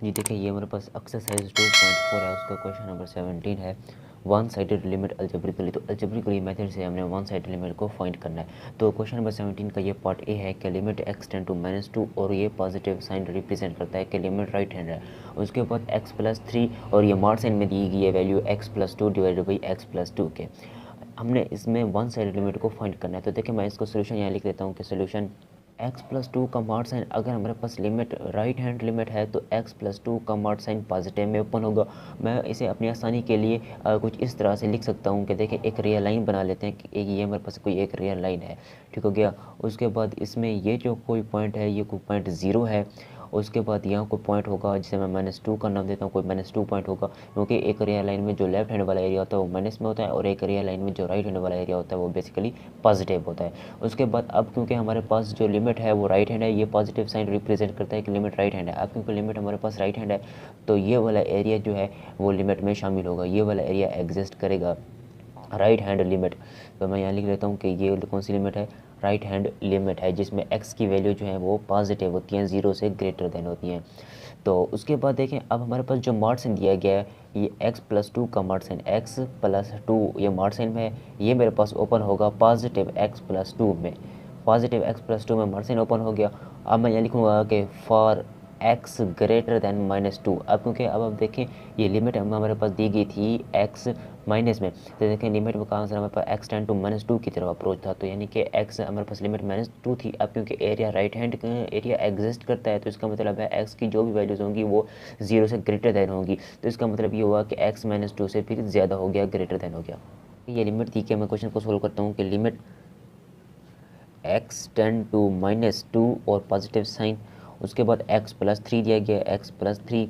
जी देखिए, ये हमारे पास एक्सरसाइज 2.4 है, उसका क्वेश्चन नंबर 17 है। वन साइडेड लिमिट अल्जेब्रिकली, तो अल्जेब्रिकली मेथड से हमने वन साइडेड लिमिट को फाइंड करना है। तो क्वेश्चन नंबर 17 का ये पार्ट ए है कि लिमिट एक्स टेंड टू -2 और ये पॉजिटिव साइन रिप्रेजेंट करता है कि लिमिट राइट हैंड है। उसके बाद x+3 और ये मार्क साइन में दी गई है value x+2 divided by x+2 के। हमने इसमें वन साइडेड लिमिट को फाइंड करना है। तो देखिए मैं इसको सोल्यूशन यहाँ लिख देता हूँ कि सोल्यूशन x+2 का मार्क साइन, अगर हमारे पास लिमिट राइट हैंड लिमिट है तो x+2 का मार्क साइन पॉजिटिव में ओपन होगा। मैं इसे अपनी आसानी के लिए कुछ इस तरह से लिख सकता हूँ कि देखिए एक रियल लाइन बना लेते हैं कि ये हमारे पास कोई एक रियल लाइन है, ठीक हो गया। उसके बाद इसमें ये जो कोई पॉइंट है ये कोई पॉइंट ज़ीरो है। उसके बाद यहाँ कोई पॉइंट होगा जिसे मैं -2 का नाम देता हूँ, कोई -2 पॉइंट होगा, क्योंकि एक रियल लाइन में जो लेफ्ट हैंड वाला एरिया होता है वो माइनस में होता है और एक रियल लाइन में जो राइट हैंड वाला एरिया होता है वो बेसिकली पॉजिटिव होता है। उसके बाद अब क्योंकि हमारे पास जो लिमिट है वो राइट हैंड है, ये पॉजिटिव साइन रिप्रेजेंट करता है कि लिमिट राइट हैंड है। अब क्योंकि लिमिट हमारे पास राइट हैंड है तो ये वाला एरिया जो है वो लिमिट में शामिल होगा, ये वाला एरिया एग्जिस्ट करेगा राइट हैंड लिमिट। तो मैं यहाँ लिख लेता हूँ कि ये कौन सी लिमिट है, राइट हैंड लिमिट है, जिसमें x की वैल्यू जो है वो पॉजिटिव होती हैं, 0 से ग्रेटर देन होती हैं। तो उसके बाद देखें अब हमारे पास जो मार्क दिया गया है ये x+2 का मार्क साइन, x+2 ये मार्क साइन में है, ये मेरे पास ओपन होगा पॉजिटिव x+2 में, पॉजिटिव x+2 में मार्क साइन ओपन हो गया। अब मैं यहाँ लिखूँगा कि फॉर x ग्रेटर दैन -2। अब क्योंकि अब आप देखें ये लिमिट हमारे पास दी गई थी x माइनस में, तो देखें लिमिट में कहाँ से हमारे पास x टेंड टू -2 की तरफ अप्रोच था, तो यानी कि x हमारे पास लिमिट -2 थी। अब क्योंकि area right hand area exist करता है तो इसका मतलब है x की जो भी वैल्यूज़ होंगी वो 0 से ग्रेटर दैन होंगी, तो इसका मतलब ये हुआ कि x -2 से फिर ज़्यादा हो गया, ग्रेटर दैन हो गया। ये लिमिट थी कि मैं क्वेश्चन को सोल्व करता हूँ कि लिमिट x टेंड टू -2 और पॉजिटिव साइन, उसके बाद x+3 दिया गया, x+3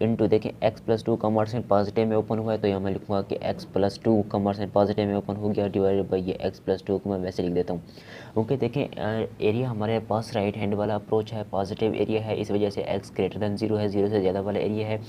इंटू देखें x+2 का मार्क साइन पॉजिटिव में ओपन हुआ है तो यहाँ मैं लिखूँगा कि x+2 का मार्क साइन पॉजिटिव में ओपन हो गया डिवाइडेड बाई ये x+2 को मैं वैसे लिख देता हूँ। क्योंकि देखें एरिया हमारे पास राइट हैंड वाला अप्रोच है, पॉजिटिव एरिया है, इस वजह से x ग्रेटर दैन 0 है, 0 से ज़्यादा वाला एरिया है।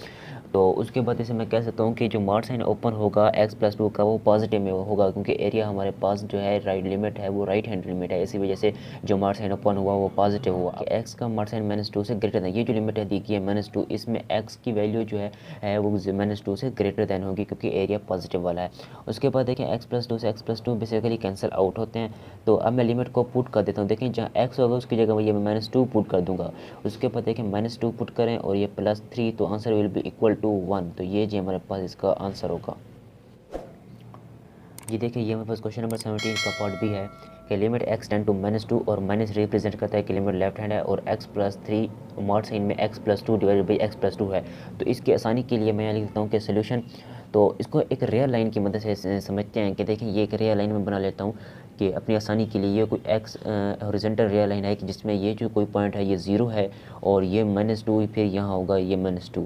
तो उसके बाद इसे मैं कह सकता हूँ कि जो मार्क साइन ओपन होगा x+2 का वो पॉजिटिव में होगा, क्योंकि एरिया हमारे पास जो है राइट लिमिट है वो राइट हैंड लिमिट है, इसी वजह से जो मार्क साइन ओपन हुआ वो पॉजिटिव हुआ। x का मार्क साइन -2 से ग्रेटर दैन, ये जो लिमिट है दी गई है -2, इसमें x की वैल्यू जो है वो -2 से ग्रेटर दैन होगी क्योंकि एरिया पॉजिटिव वाला है। उसके बाद देखें x+2 से x+2 बेसिकली कैंसिल आउट होते हैं। तो अब मैं लिमिट को पुट कर देता हूँ, देखें जहाँ x होगा उसकी जगह ये मैं -2 पुट कर दूंगा। उसके बाद देखें -2 पुट करें और ये +3, तो answer will be equal to 1। तो ये जी हमारे पास इसका आंसर होगा। ये देखिए ये हमारे पास क्वेश्चन नंबर 17 का पार्ट भी है कि लिमिट x टेंड टू -2 और माइनस रिप्रेजेंट करता है कि लिमिट लेफ्ट हैंड है और x+3 मार्क साइन में x+2 डिवाइडेड बाई x+2 है। तो इसकी आसानी के लिए मैं यहाँ लिख देता हूँ कि सोल्यूशन, तो इसको एक रियल लाइन की मदद से समझते हैं कि देखें ये एक रियल लाइन में बना लेता हूँ कि अपनी आसानी के लिए ये कोई x हॉरिजॉन्टल रियल लाइन है कि जिसमें ये जो कोई पॉइंट है ये 0 है और ये -2 फिर यहाँ होगा ये -2।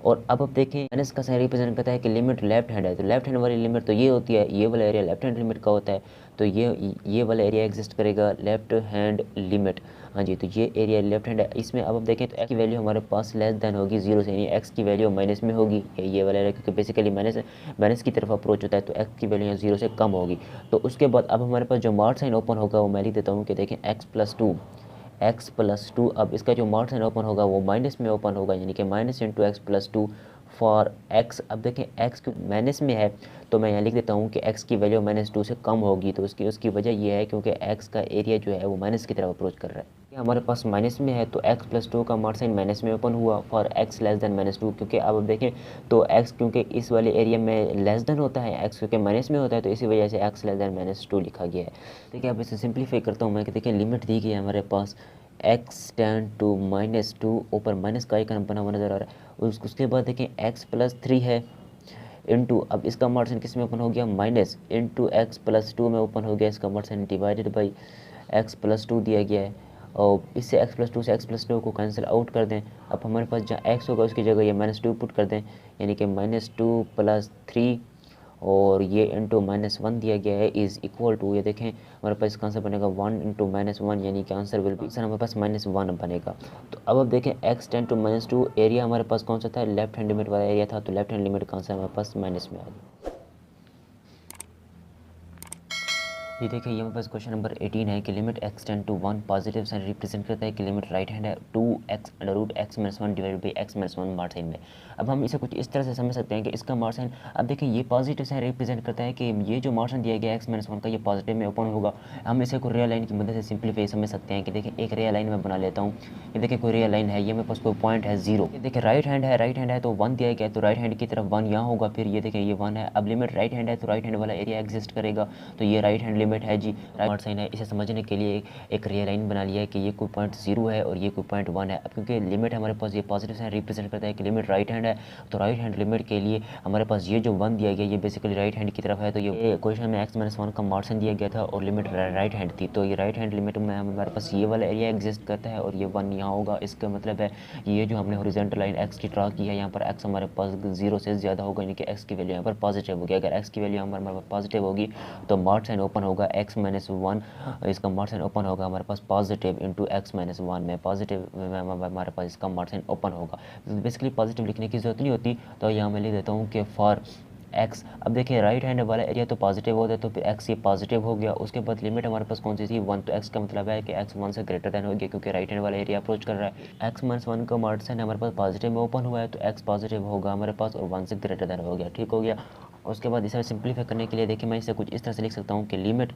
और अब देखें माइनस का साइन रिप्रेजेंट करता है कि लिमिट लेफ्ट हैंड है, तो लेफ्ट हैंड वाली लिमिट तो ये होती है, ये वाला एरिया लेफ्ट हैंड लिमिट का होता है, तो ये वाला एरिया एग्जिस्ट करेगा लेफ्ट हैंड लिमिट। हाँ जी, तो ये एरिया लेफ्ट हैंड है। इसमें अब हम देखें तो x की वैल्यू हमारे पास लेस देन होगी 0 से, यानी x की वैल्यू माइनस में होगी, ये वाला एरिया क्योंकि बेसिकली माइनस की तरफ अप्रोच होता है तो x की वैल्यू यहाँ 0 से कम होगी। तो उसके बाद अब हमारे पास जो मार्क साइन ओपन होगा वो मैं लिख देता हूँ कि देखें x+2, अब इसका जो मार्क साइन ओपन होगा वो माइनस में ओपन होगा, यानी कि -x+2 फॉर x। अब देखें x क्यों माइनस में है तो मैं यहाँ लिख देता हूँ कि x की वैल्यू -2 से कम होगी, तो उसकी वजह यह है क्योंकि x का एरिया जो है वो माइनस की तरफ अप्रोच कर रहा है। ये हमारे पास माइनस में है तो x+2 का मार्क साइन माइनस में ओपन हुआ फॉर x लेस देन -2, क्योंकि अब देखें तो x क्योंकि इस वाले एरिया में लेस देन होता है, x क्योंकि माइनस में होता है तो इसी वजह से x लेस देन -2 लिखा गया है। देखिए अब इसे सिंप्लीफाई करता हूँ मैं कि देखिए लिमिट दी गई है हमारे पास x टेंड टू -2, ऊपर माइनस का आइकन बना हुआ नज़र आ रहा है। उसके बाद देखें x+3 है इंटू, अब इसका मार्क साइन किस में ओपन हो गया माइनस इंटू x+2 में ओपन हो गया, इसका mark sign divided by x+2 दिया गया है। और इससे x+2 से x+2 को कैंसिल आउट कर दें। अब हमारे पास जहाँ x होगा उसकी जगह ये -2 पुट कर दें, यानी कि -2 + 3 और ये इंटू -1 दिया गया है इज़ इक्वल टू, ये देखें हमारे पास इसका आंसर बनेगा 1 × -1, यानी कि आंसर विल बी, आंसर हमारे पास -1 बनेगा। तो अब देखें x टेंड टू -2 एरिया हमारे पास कौन सा था, लेफ्ट हैंड लिमिट वाला एरिया था, तो लेफ्ट हैंड लिमिट का आंसर हमारे पास माइनस में आ गया। ये देखिए ये हमारे पास क्वेश्चन नंबर 18 है कि limit x tend to 1 positive sign represent करता है कि लिमिट राइट हैंड है 2x under root x minus 1 divided by x minus 1 मार्ट साइन में। अब हम इसे कुछ इस तरह से समझ सकते हैं कि इसका मार्ट साइन, अब देखिए ये पॉजिटिव साइन रिप्रेजेंट करता है कि ये जो मार्ट साइन दिया गया x माइनस 1 का ये पॉजिटिव में ओपन होगा। हम इसे कोई रियल लाइन की मदद से सिंपलीफाई समझ सकते हैं कि देखिए एक रियल लाइन में बना लेता हूँ। ये देखिए कोई रियल लाइन है, ये मेरे पास कोई पॉइंट है 0। ये देखिए राइट हैंड है तो 1 दिया गया है तो राइट हैंड की तरफ 1 यहाँ होगा, फिर ये देखिए ये 1 है। अब लिमिट राइट हैंड है तो राइट हैंड वाला एरिया एग्जिस्ट करेगा, तो ये राइट हैंड लिमिट है जी। मार्ट साइन है, इसे समझने के लिए एक रियल लाइन बना लिया है कि ये कोई पॉइंट 0 है और ये कोई पॉइंट 1 है। अब क्योंकि लिमिट हमारे पास ये पॉजिटिव साइन रिप्रेजेंट करता है कि लिमिट राइट हैंड है, तो राइट हैंड लिमिट के लिए हमारे पास ये जो 1 दिया गया ये बेसिकली राइट हैंड की तरफ है। तो ये क्वेश्चन में x माइनस 1 का मार्ट साइन दिया गया था और लिमिट राइट हैंड थी, तो ये राइट हैंड लिमिट में हमारे पास ये वाला एरिया एग्जिस्ट करता है और ये 1 यहाँ होगा। इसका मतलब है ये जो हमने हॉरिजॉन्टल लाइन x की ड्रा की है, यहाँ पर x हमारे पास 0 से ज़्यादा होगा, यानी कि x की वैल्यू यहाँ पर पॉजिटिव होगी। अगर x की वैल्यू हमारे पास पॉजिटिव होगी तो मार्ट साइन ओपन होगा x माइनस 1, इसका मार्ट साइन ओपन होगा हमारे पास पॉजिटिव इंटू x माइनस 1 में, पॉजिटिव में हमारे पास इसका मार्ट साइन ओपन होगा। तो बेसिकली पॉजिटिव लिखने की जरूरत नहीं होती, तो यहाँ मैं लिख देता हूँ कि फॉर x। अब देखिए राइट हैंड वाला एरिया तो पॉजिटिव होता है तो फिर x ये पॉजिटिव हो गया। उसके बाद लिमिट हमारे पास कौन सी थी 1, तो x का मतलब है कि x 1 से ग्रेटर देन हो गया क्योंकि राइट हैंड वाला एरिया अप्रोच कर रहा है। x माइनस 1 का मार्ट साइन हमारे पास पॉजिटिव में ओपन हुआ है तो x पॉजिटिव होगा हमारे पास और 1 से ग्रेटर देन हो गया, ठीक हो गया। उसके बाद इसे सिंप्लीफाई करने के लिए देखिए मैं इसे कुछ इस तरह से लिख सकता हूँ कि लिमिट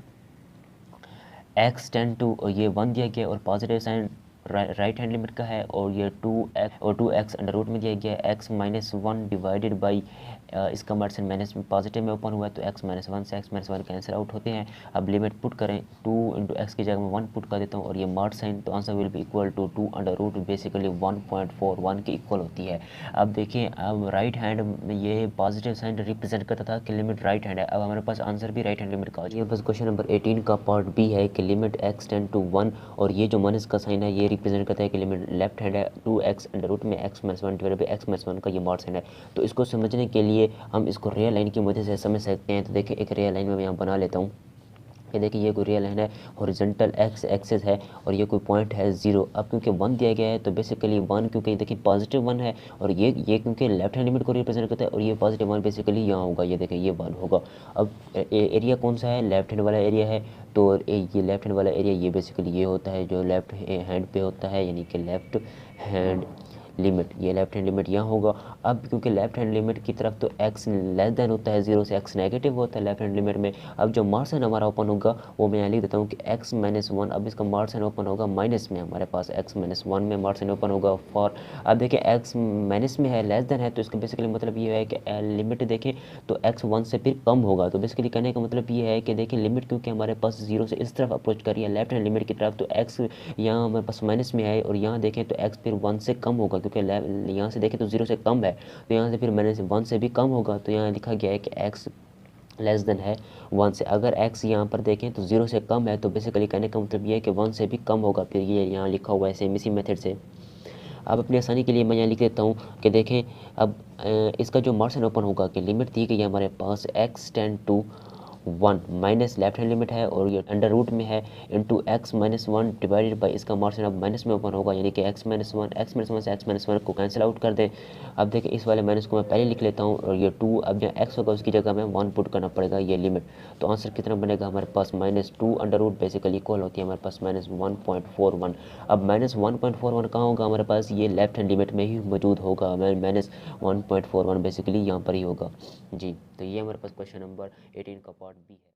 x टेंड टू, ये 1 दिया गया और positive sign right hand limit का है और ये 2x अंडर रूट में दिया गया है x माइनस 1 डिवाइडेड बाई इसका मार्ट साइन माइनस पॉजिटिव में ओपन हुआ है तो x माइनस 1 से x माइनस 1 कैंसिल आउट होते हैं। अब लिमिट पुट करें 2 इंटू एक्स की जगह मैं 1 पुट कर देता हूँ और ये मार्ट साइन, तो answer will be equal to 2 under root basically 1.41 के इक्वल होती है। अब देखिए अब राइट हैंड में ये पॉजिटिव साइन रिप्रेजेंट करता था कि लिमिट राइट हैंड है, अब हमारे पास आंसर भी राइट हैंड लिमिट का हो जाएगा। बस क्वेश्चन नंबर 18 का पार्ट बी है कि लिमिट x टेंड टू 1 और ये जो माइनस का साइन है ये रिप्रेजेंट करता है कि लिमिट लेफ्ट हैंड है 2x अंडर रूट में x minus 1 divided by x minus 1 का ये मार्ट साइन है। तो इसको समझने के लिए हम इसको रियल लाइन की मदद से समझ सकते हैं। तो देखिए एक रियल लाइन में यहाँ बना लेता हूँ। ये देखिए ये कोई रियल लाइन है, हॉरिजॉन्टल एक्स एक्सिस है और ये कोई पॉइंट है 0। अब क्योंकि 1 दिया गया है तो बेसिकली 1 क्योंकि देखिए पॉजिटिव 1 है और ये क्योंकि लेफ्ट हैंड लिमिट को रिप्रेजेंट करता है और ये पॉजिटिव 1 बेसिकली यहाँ होगा, ये देखिए ये 1 होगा। अब एरिया कौन सा है, लेफ्ट हैंड वाला एरिया है, तो ये लेफ्ट हैंड वाला एरिया ये बेसिकली ये होता है जो लेफ्ट हैंड पे होता है, यानी कि लेफ्ट हैंड लिमिट, ये लेफ्ट हैंड लिमिट यहाँ होगा। अब क्योंकि लेफ्ट हैंड लिमिट की तरफ तो x लेस देन होता है 0 से, x नेगेटिव होता है लेफ्ट हैंड लिमिट में। अब जो मार्ट साइन हमारा ओपन होगा वो मैं यहाँ लिख देता हूँ कि x माइनस 1, अब इसका मार्ट साइन ओपन होगा माइनस में, हमारे पास x माइनस 1 में मार्ट साइन ओपन होगा फॉर। अब देखिए x माइनस में है, लेस देन है, तो इसका बेसिकली मतलब ये है कि लिमिट देखें तो x 1 से फिर कम होगा। तो बेसिकली कहने का मतलब ये है कि देखिए लिमिट क्योंकि हमारे पास 0 से इस तरफ अप्रोच कर रही है लेफ्ट हैंड लिमिट की तरफ, तो x यहाँ हमारे पास माइनस में है और यहाँ देखें तो x फिर 1 से कम होगा क्योंकि यहाँ से देखें तो 0 से कम है, तो यहाँ से फिर माइनस 1 से भी कम होगा। तो यहाँ लिखा गया है कि x लेस देन है 1 से। अगर x यहाँ पर देखें तो 0 से कम है तो बेसिकली कहने का मतलब ये है कि 1 से भी कम होगा, फिर ये यहाँ लिखा हुआ है सेम इसी मेथड से। अब अपनी आसानी के लिए मैं यहाँ लिख देता हूँ कि देखें अब इसका जो मार्ट साइन ओपन होगा कि लिमिट दी गई है हमारे पास x tend to 1 minus left hand limit है और ये अंडर रूट में है into x minus 1 divided by इसका मार्ट साइन अब माइनस में ओपन होगा, यानी कि x माइनस 1 से x माइनस 1 को कैंसिल आउट कर दें। अब देखिए इस वाले माइनस को मैं पहले लिख लेता हूँ और ये 2, अब जहाँ x होगा उसकी जगह में 1 पुट करना पड़ेगा ये लिमिट। तो आंसर कितना बनेगा हमारे पास -2 अंडर रूट बेसिकली इक्वल होती है हमारे पास -1.41। अब -1.41 कहाँ होगा हमारे पास, ये लेफ्ट हैंड लिमिट में ही मौजूद होगा, -1.41 बेसिकली यहाँ पर ही होगा जी। तो ये हमारे पास क्वेश्चन नंबर 18 का पार्ट बी है।